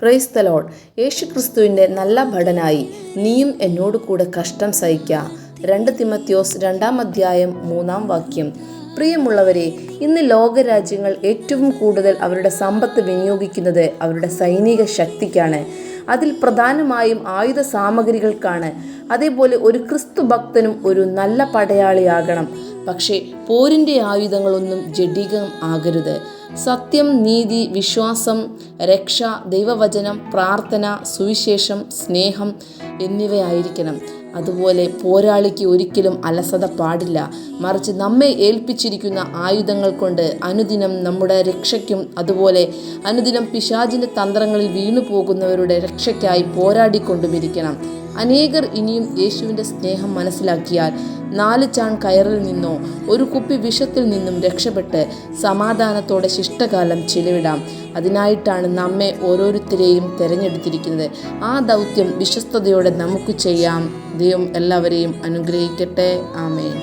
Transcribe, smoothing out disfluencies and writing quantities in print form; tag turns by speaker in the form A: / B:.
A: Praise the Lord. യേശുക്രിസ്തുവിൻ്റെ നല്ല ഭടനായി നീയും എന്നോട് കൂടെ കഷ്ടം സഹിക്ക. 2 തിമോഥെയോസ് 2-ാം അധ്യായം 3-ാം വാക്യം. പ്രിയമുള്ളവരെ, ഇന്ന് ലോകരാജ്യങ്ങൾ ഏറ്റവും കൂടുതൽ അവരുടെ സമ്പത്ത് വിനിയോഗിക്കുന്നത് അവരുടെ സൈനിക ശക്തിക്കാണ്. അതിൽ പ്രധാനമായും ആയുധ സാമഗ്രികൾക്കാണ്. അതേപോലെ ഒരു ക്രിസ്തു ഭക്തനും ഒരു നല്ല പടയാളിയാകണം. പക്ഷേ പോരിൻ്റെ ആയുധങ്ങളൊന്നും ജഡികം ആകരുത്. സത്യം, നീതി, വിശ്വാസം, രക്ഷ, ദൈവവചനം, പ്രാർത്ഥന, സുവിശേഷം, സ്നേഹം എന്നിവയായിരിക്കണം. അതുപോലെ പോരാളിക്ക് ഒരിക്കലും അലസത പാടില്ല. മറിച്ച് നമ്മെ ഏൽപ്പിച്ചിരിക്കുന്ന ആയുധങ്ങൾ കൊണ്ട് അനുദിനം നമ്മുടെ രക്ഷയ്ക്കും അതുപോലെ അനുദിനം പിശാചിൻ്റെ തന്ത്രങ്ങളിൽ വീണു പോകുന്നവരുടെ രക്ഷയ്ക്കായി പോരാടിക്കൊണ്ടുമിരിക്കണം. അനേകർ ഇനിയും യേശുവിൻ്റെ സ്നേഹം മനസ്സിലാക്കിയാൽ 4 ചാൺ കയറിൽ നിന്നോ 1 കുപ്പി വിഷത്തിൽ നിന്നും രക്ഷപ്പെട്ട് സമാധാനത്തോടെ ശിഷ്ടകാലം ചിലവിടാം. അതിനായിട്ടാണ് നമ്മെ ഓരോരുത്തരെയും തിരഞ്ഞെടുത്തിരിക്കുന്നത്. ആ ദൗത്യം വിശ്വസ്തയോടെ നമുക്ക് ചെയ്യാം. ദൈവം എല്ലാവരെയും അനുഗ്രഹിക്കട്ടെ. ആമേൻ.